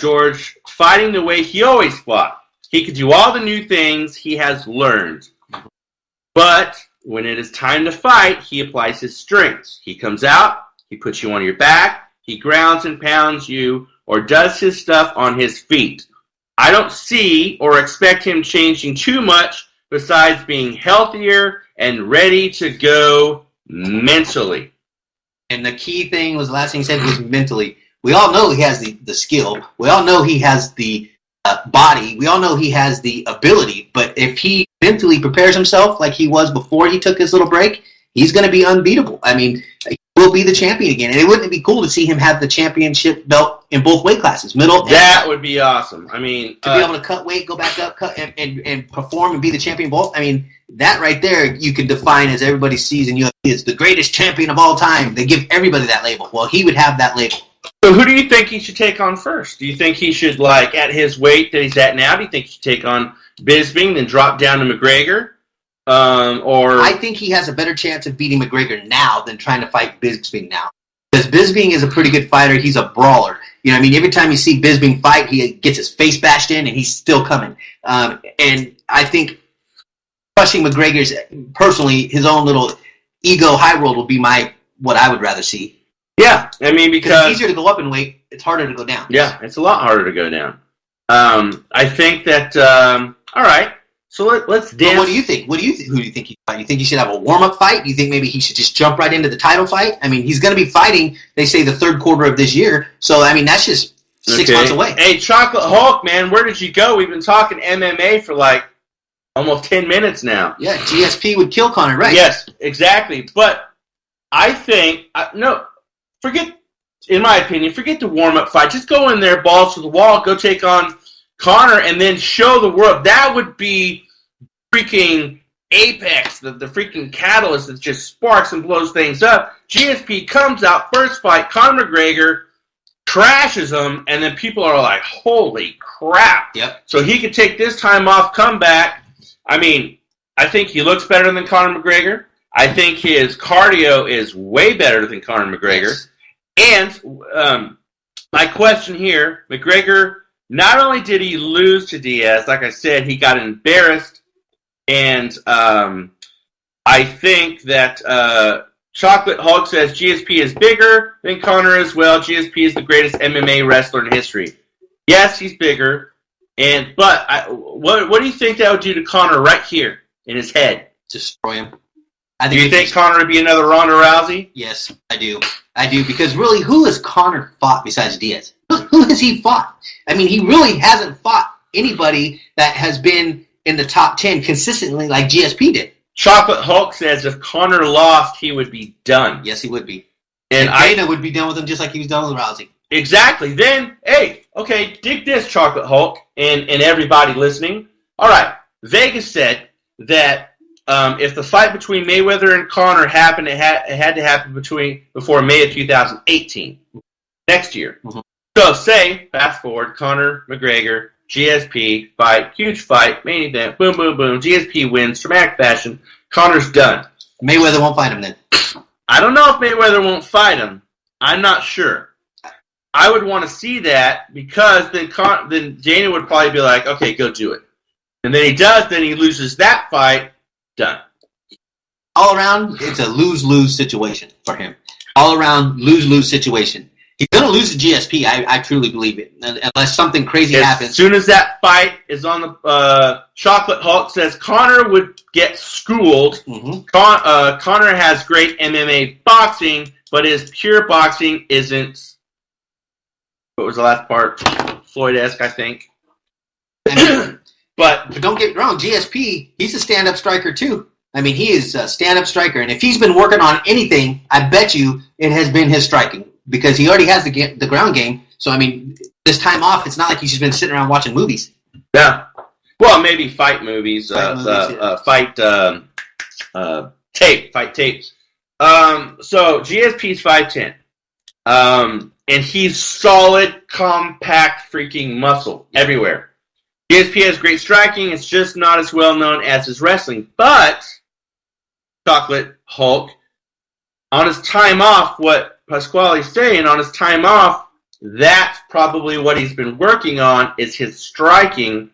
George fighting the way he always fought. He could do all the new things he has learned. But when it is time to fight, he applies his strengths. He comes out, he puts you on your back, he grounds and pounds you, or does his stuff on his feet. I don't see or expect him changing too much besides being healthier and ready to go mentally." And the key thing was the last thing he said was mentally. We all know he has the skill. We all know he has the body. We all know he has the ability. But if he mentally prepares himself like he was before he took his little break, he's going to be unbeatable. I mean, he will go be the champion again. And it wouldn't be cool to see him have the championship belt in both weight classes, middle. That would be awesome. I mean, to be able to cut weight, go back up, cut and perform and be the champion both. I mean, that right there you can define as everybody sees in UFC is the greatest champion of all time. They give everybody that label. Well, he would have that label. So who do you think he should take on first? Do you think he should, like, at his weight that he's at now, do you think he should take on Bisping, then drop down to McGregor? Or I think he has a better chance of beating McGregor now than trying to fight Bisping now. Because Bisping is a pretty good fighter. He's a brawler. You know what I mean? Every time you see Bisping fight, he gets his face bashed in, and he's still coming. And I think crushing McGregor's, personally, his own little ego high road will be what I would rather see. Yeah, I mean, because it's easier to go up in weight, it's harder to go down. Yeah, it's a lot harder to go down. I think that, all right, so let's dance. But what do you think? Who do you think he fight? You think he should have a warm-up fight? Do you think maybe he should just jump right into the title fight? I mean, he's going to be fighting, they say, the third quarter of this year. So, I mean, that's just 6 months away. Hey, Chocolate Hulk, man, where did you go? We've been talking MMA for like almost 10 minutes now. Yeah, GSP would kill Conor, right? Yes, exactly. But I think, in my opinion, forget the warm-up fight. Just go in there, balls to the wall, go take on Conor, and then show the world. That would be freaking apex, the freaking catalyst that just sparks and blows things up. GSP comes out, first fight, Conor McGregor trashes him, and then people are like, holy crap. Yep. So he could take this time off, come back. I mean, I think he looks better than Conor McGregor. I think his cardio is way better than Conor McGregor. Yes. And my question here, McGregor, not only did he lose to Diaz, like I said, he got embarrassed. And I think that Chocolate Hulk says GSP is bigger than Conor as well. GSP is the greatest MMA wrestler in history. Yes, he's bigger. But what do you think that would do to Conor right here in his head? Destroy him. Do you think Conor would be another Ronda Rousey? Yes, I do. Because really, who has Conor fought besides Diaz? Who has he fought? I mean, he really hasn't fought anybody that has been in the top 10 consistently like GSP did. Chocolate Hulk says if Conor lost, he would be done. Yes, he would be. And Dana would be done with him just like he was done with Rousey. Exactly. Then, hey, okay, dig this, Chocolate Hulk, and everybody listening. All right, Vegas said that if the fight between Mayweather and Conor happened, it had to happen before May of 2018, next year. Mm-hmm. So say, fast forward, Conor McGregor, GSP fight, huge fight, main event, boom, boom, boom. GSP wins, dramatic fashion. Conor's done. Mayweather won't fight him then. I don't know if Mayweather won't fight him. I'm not sure. I would want to see that because then Dana would probably be like, okay, go do it. And then he does, then he loses that fight. Done. All around, it's a lose-lose situation for him. All around, lose-lose situation. He's going to lose to GSP. I truly believe it. Unless something crazy happens. As soon as that fight is on the Chocolate Hulk says Conor would get schooled. Mm-hmm. Conor has great MMA boxing, but his pure boxing isn't. What was the last part? Floyd-esque, I think. But don't get me wrong, GSP, he's a stand-up striker too. I mean, he is a stand-up striker, and if he's been working on anything, I bet you it has been his striking because he already has the ground game. So, I mean, this time off, it's not like he's just been sitting around watching movies. Yeah. Well, maybe fight movies, fight tapes. So GSP's 5'10", and he's solid, compact, freaking muscle everywhere. GSP has great striking. It's just not as well known as his wrestling. But Chocolate Hulk, on his time off, what Pasquale's saying, on his time off, that's probably what he's been working on is his striking.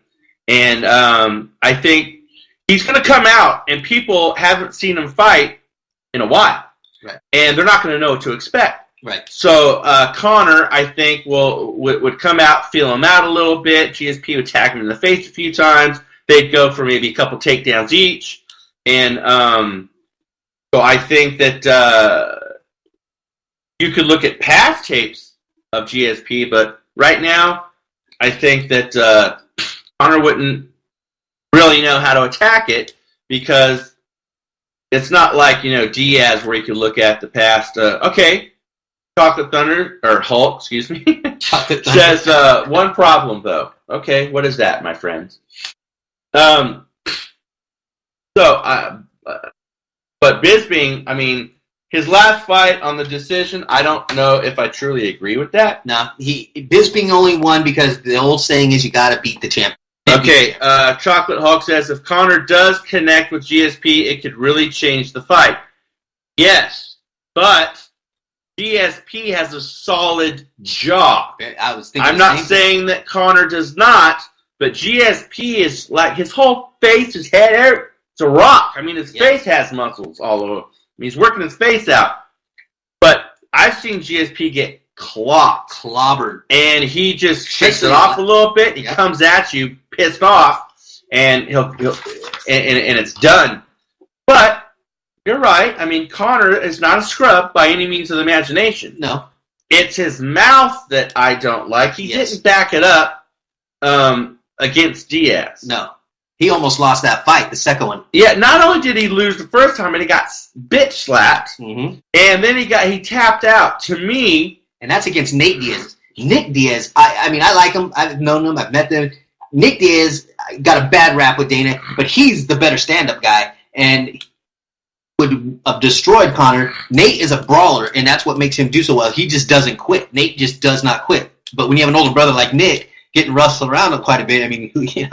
And I think he's going to come out, and people haven't seen him fight in a while. Right. And they're not going to know what to expect. Right. So Conor, I think, would come out, feel him out a little bit. GSP would attack him in the face a few times. They'd go for maybe a couple takedowns each. And so I think that you could look at past tapes of GSP, but right now I think that Conor wouldn't really know how to attack it because it's not like, Diaz where you can look at the past. Okay, Chocolate Thunder, or Hulk, excuse me, Chocolate Thunder. says one problem, though. Okay, what is that, my friends? But Bisping, I mean, his last fight on the decision, I don't know if I truly agree with that. No, Bisping only won because the old saying is you got to beat the champion. Okay, Chocolate Hulk says, if Conor does connect with GSP, it could really change the fight. Yes, but GSP has a solid jaw. I was thinking I'm not saying that Conor does not, but GSP is like, his whole face, his head, it's a rock. I mean, his face has muscles all over. I mean, he's working his face out. But I've seen GSP get clobbered. And he just shakes it off a little bit. He comes at you pissed off, and he'll and it's done. But you're right. I mean, Conor is not a scrub by any means of the imagination. No. It's his mouth that I don't like. He didn't back it up against Diaz. No. He almost lost that fight, the second one. Yeah, not only did he lose the first time, and he got bitch slapped, and then he tapped out. To me, and that's against Nate Diaz. Nick Diaz, I mean, I like him. I've known him. I've met them. Nick Diaz got a bad rap with Dana, but he's the better stand-up guy, and would have destroyed Conor. Nate is a brawler, and that's what makes him do so well. He just doesn't quit. Nate just does not quit. But when you have an older brother like Nick getting rustled around quite a bit, I mean, you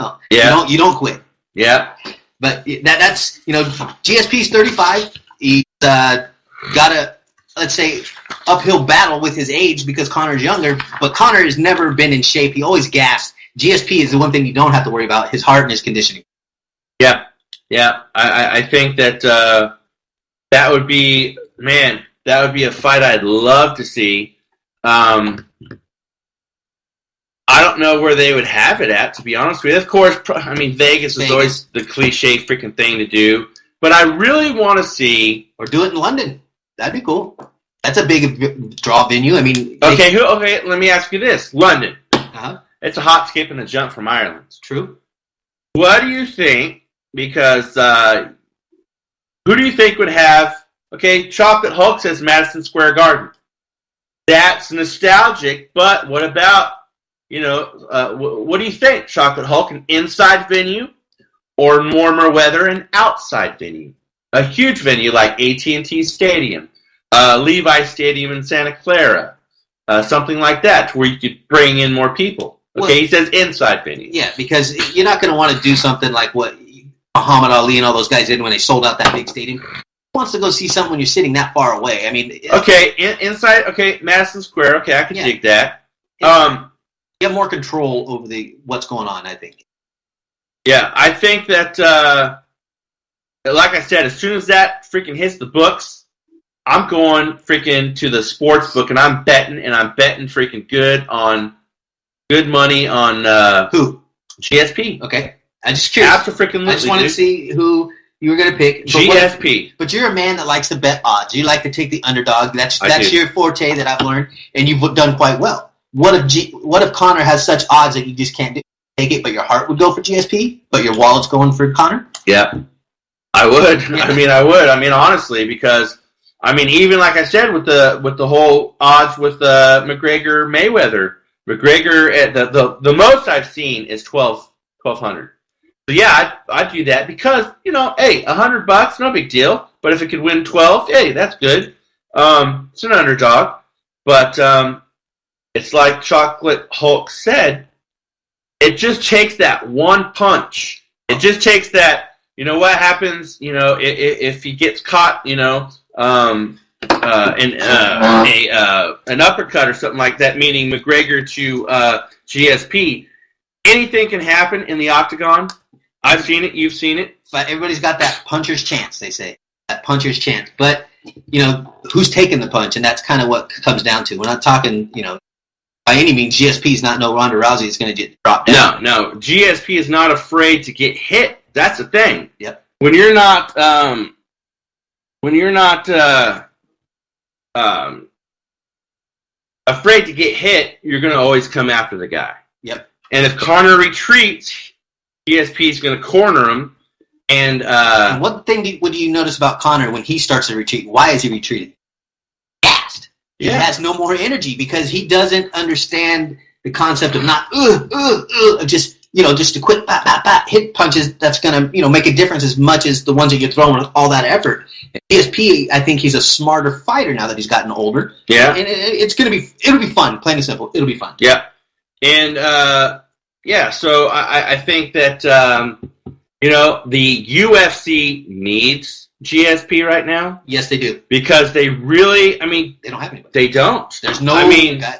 don't quit. Yeah. But that's GSP's 35. He's got a, let's say, uphill battle with his age because Conor's younger, but Conor has never been in shape. He always gassed. GSP is the one thing you don't have to worry about, his heart and his conditioning. Yeah. Yeah. I think that that would be a fight I'd love to see. I don't know where they would have it at, to be honest with you. Of course, I mean, Vegas is always the cliche freaking thing to do. But I really want to see... Or do it in London. That'd be cool. That's a big draw venue. I mean... Okay, let me ask you this. London. Uh-huh. It's a hop, skip, and a jump from Ireland. True. What do you think? Because who do you think would have... Okay, Chocolate Hulk says Madison Square Garden. That's nostalgic, but what about... what do you think, Chocolate Hulk? An inside venue or warmer weather, an outside venue? A huge venue like AT&T Stadium, Levi Stadium in Santa Clara, something like that, where you could bring in more people. Okay, he says inside venue. Yeah, because you're not going to want to do something like what Muhammad Ali and all those guys did when they sold out that big stadium. Who wants to go see something when you're sitting that far away? I mean... Okay, inside, Madison Square, okay, I can dig that. You have more control over what's going on, I think. Yeah, I think that, like I said, as soon as that freaking hits the books, I'm going freaking to the sports book, and I'm betting freaking good money on who? GSP. Okay, I just curious. I just wanted to see who you were going to pick. GSP. But you're a man that likes to bet odds. You like to take the underdog. That's your forte that I've learned, and you've done quite well. What if Conor has such odds that you just can't take it, but your heart would go for GSP, but your wallet's going for Conor? Yeah, I would. Yeah. I would. Honestly, because even like I said with the whole odds with McGregor Mayweather. McGregor at the most I've seen is 1,200. So yeah, I'd do that because hey, $100, no big deal. But if it could win 12, hey, that's good. It's an underdog, but. It's like Chocolate Hulk said, it just takes that one punch. It just takes that, what happens, if he gets caught, in an uppercut or something like that, meaning McGregor to GSP. Anything can happen in the octagon. I've seen it. You've seen it. But everybody's got that puncher's chance, they say. That puncher's chance. But, who's taking the punch? And that's kind of what it comes down to. We're not talking, by any means, GSP is not no Ronda Rousey is going to get dropped down. No. GSP is not afraid to get hit. That's the thing. Yep. When you're not afraid to get hit, you're going to always come after the guy. Yep. And if Conor retreats, GSP is going to corner him, And And what thing would you notice about Conor when he starts to retreat? Why is he retreating? Gassed. He has no more energy because he doesn't understand the concept of not just to quit hit punches that's going to make a difference as much as the ones that you're throwing with all that effort. GSP, I think he's a smarter fighter now that he's gotten older. Yeah, and it'll be fun. Plain and simple, it'll be fun. Yeah, and so I think that the UFC needs GSP right now. Yes, they do, because they really, they don't have anybody. They don't. There's no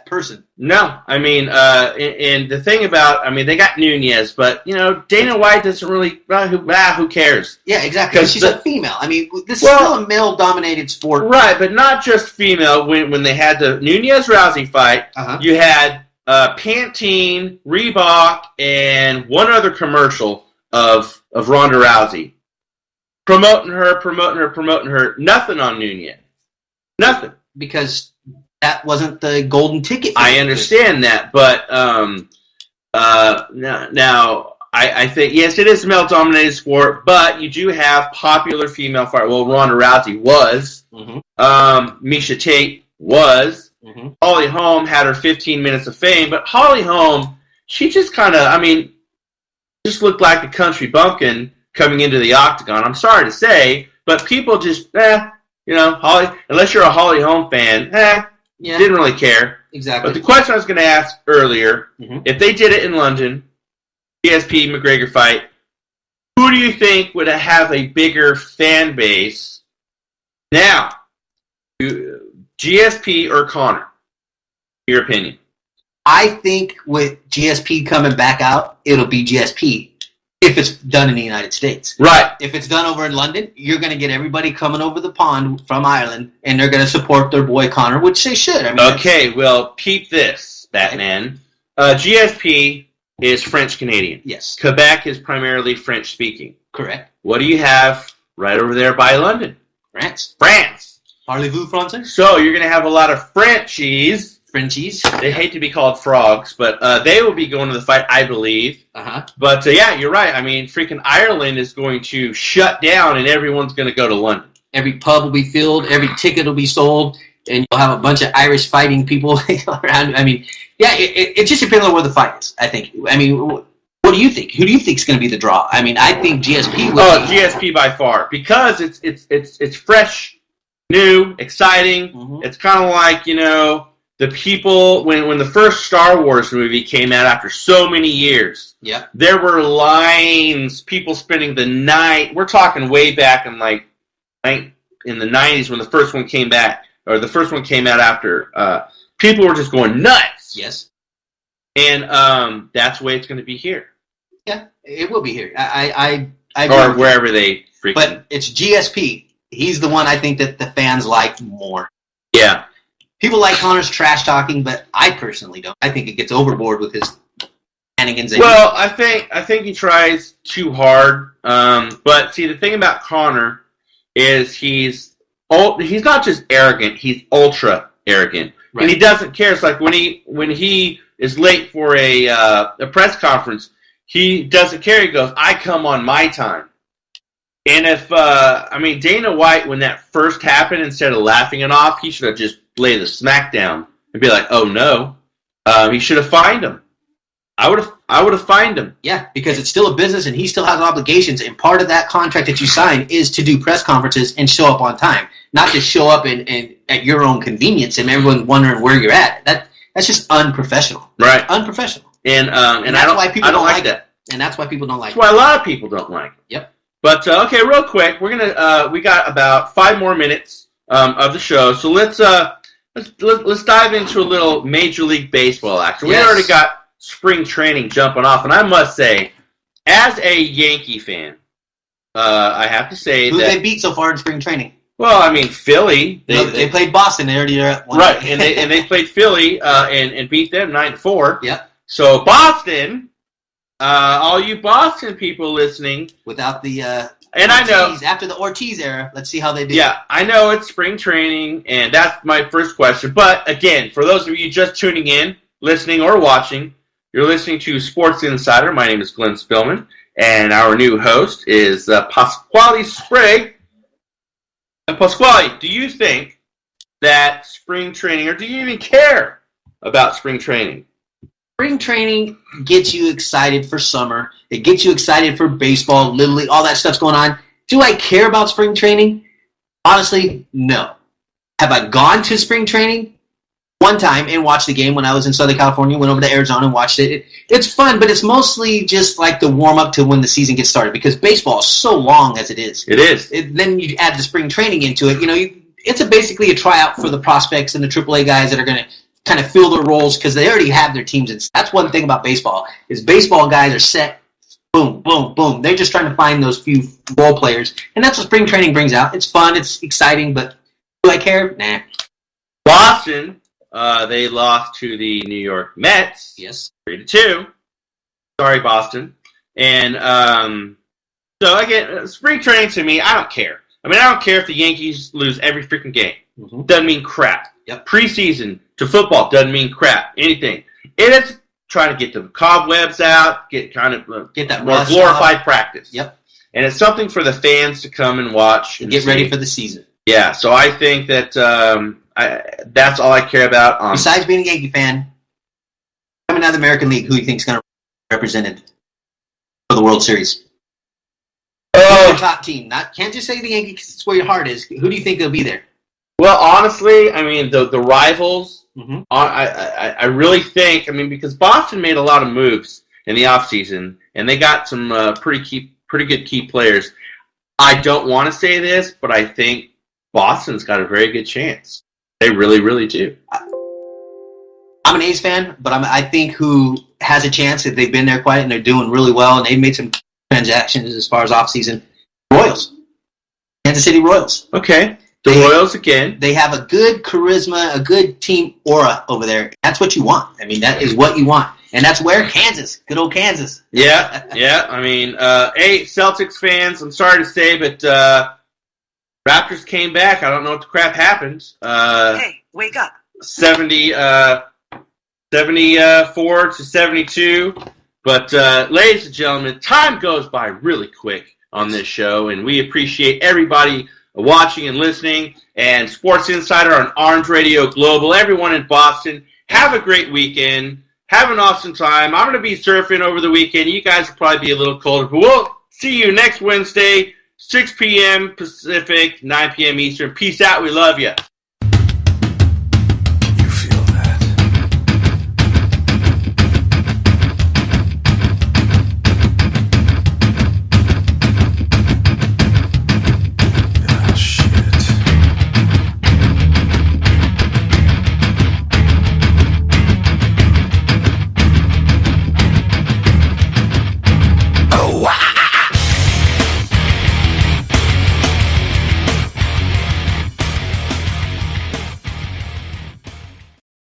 person. No, and the thing about, they got Nunez, but Dana White doesn't really. Who cares? Yeah, exactly. Because she's a female. This is still a male-dominated sport, right? But not just female. When they had the Nunez Rousey fight, you had Pantene, Reebok, and one other commercial of Ronda Rousey promoting her. Nothing on Nunez. Nothing, because that wasn't the golden ticket. I understand that, but now I think, yes, it is a male-dominated sport, but you do have popular female fighters. Well, Ronda Rousey was. Miesha Tate was. Holly Holm had her 15 minutes of fame, but Holly Holm, she just kind of, just looked like a country bumpkin coming into the octagon. I'm sorry to say, but people just, Holly, unless you're a Holly Holm fan, didn't really care. Exactly. But the question I was going to ask earlier, if they did it in London, GSP McGregor fight, who do you think would have a bigger fan base now? GSP or Conor? Your opinion? I think with GSP coming back out, it'll be GSP if it's done in the United States. Right. If it's done over in London, you're going to get everybody coming over the pond from Ireland, and they're going to support their boy Conor, which they should. Okay, well, peep this, Batman. GSP is French-Canadian. Yes. Quebec is primarily French-speaking. Correct. What do you have right over there by London? France. Parlez-vous français? So you're going to have a lot of Frenchies. They hate to be called frogs, but they will be going to the fight, I believe. But you're right. Freaking Ireland is going to shut down, and everyone's going to go to London. Every pub will be filled. Every ticket will be sold, and you'll have a bunch of Irish fighting people around. It just depends on where the fight is, I think. What do you think? Who do you think is going to be the draw? I think GSP will be. GSP by far, because it's fresh, new, exciting. It's kind of like, the people, when the first Star Wars movie came out after so many years, there were lines, people spending the night. We're talking way back in in the 90s when the first one came back, or the first one came out after. People were just going nuts. Yes. And that's the way it's going to be here. Yeah, it will be here. I or wherever they freaking. But it's GSP. He's the one I think that the fans like more. Yeah. People like Conor's trash talking, but I personally don't. I think it gets overboard with his shenanigans. Well, I think he tries too hard. But see, the thing about Conor is he's not just arrogant; he's ultra arrogant, and he doesn't care. It's like when he is late for a press conference, he doesn't care. He goes, "I come on my time." And if Dana White, when that first happened, instead of laughing it off, he should have just laid the smack down and be like, "Oh no!" He should have fined him. I would have fined him. Yeah, because it's still a business and he still has obligations, and part of that contract that you sign is to do press conferences and show up on time, not just show up and at your own convenience and everyone's wondering where you're at. That's just unprofessional. Right. Unprofessional. And that's why people don't like that. And that's why people don't like it. That's why a lot of people don't like it. Yep. But okay, real quick, we're gonna we got about 5 more minutes of the show, so let's dive into a little Major League Baseball action. We already got spring training jumping off, and I must say, as a Yankee fan, I have to say who they beat so far in spring training. Well, Philly. They played Boston earlier. Right, and they played Philly and beat them 9-4. Yep. So Boston. All you Boston people listening, without the and Ortiz, I know after the Ortiz era, let's see how they do. Yeah, I know it's spring training, and that's my first question. But again, for those of you just tuning in, listening or watching, you're listening to Sports Insider. My name is Glenn Spillman, And our new host is Pasquale Sprague. And Pasquale, do you think that spring training, or do you even care about spring training? Spring training gets you excited for summer. It gets you excited for baseball, Little League, all that stuff's going on. Do I care about spring training? Honestly, no. Have I gone to spring training? One time and watched the game when I was in Southern California, went over to Arizona and watched it. It's fun, but it's mostly just like the warm-up to when the season gets started because baseball is so long as it is. It is. Then you add the spring training into it. It's basically a tryout for the prospects and the AAA guys that are going to kind of fill their roles because they already have their teams. And that's one thing about baseball is baseball guys are set, boom, boom, boom. They're just trying to find those few role players. And that's what spring training brings out. It's fun. It's exciting. But do I care? Nah. Boston, they lost to the New York Mets. Yes. 3-2. Sorry, Boston. And so, again, spring training to me, I don't care. I don't care if the Yankees lose every freaking game. Mm-hmm. Doesn't mean crap. Yep. Preseason to football doesn't mean crap. Anything. It is trying to get the cobwebs out, get that more glorified practice. Yep. And it's something for the fans to come and watch. And get ready for the season. Yeah, so I think that that's all I care about. Besides being a Yankee fan, coming out of the American League, who do you think is going to represent it for the World Series? Your top team. Can't just say the Yankees because it's where your heart is. Who do you think will be there? Well, honestly, the rivals, mm-hmm. I really think, because Boston made a lot of moves in the offseason, and they got some pretty good key players. I don't want to say this, but I think Boston's got a very good chance. They really, really do. I'm an A's fan, but I think who has a chance if they've been there quite and they're doing really well and they've made some transactions as far as offseason. Royals. Kansas City Royals. Okay. Royals again. They have a good charisma, a good team aura over there. That's what you want. That is what you want. And that's where Kansas. Good old Kansas. Yeah. Celtics fans, I'm sorry to say, but Raptors came back. I don't know what the crap happened. Hey, wake up. 74 to 72. But, ladies and gentlemen, time goes by really quick on this show, and we appreciate everybody watching and listening. And Sports Insider on Orange Radio Global, everyone in Boston, have a great weekend. Have an awesome time. I'm going to be surfing over the weekend. You guys will probably be a little colder, but we'll see you next Wednesday, 6 p.m. Pacific, 9 p.m. Eastern. Peace out. We love you.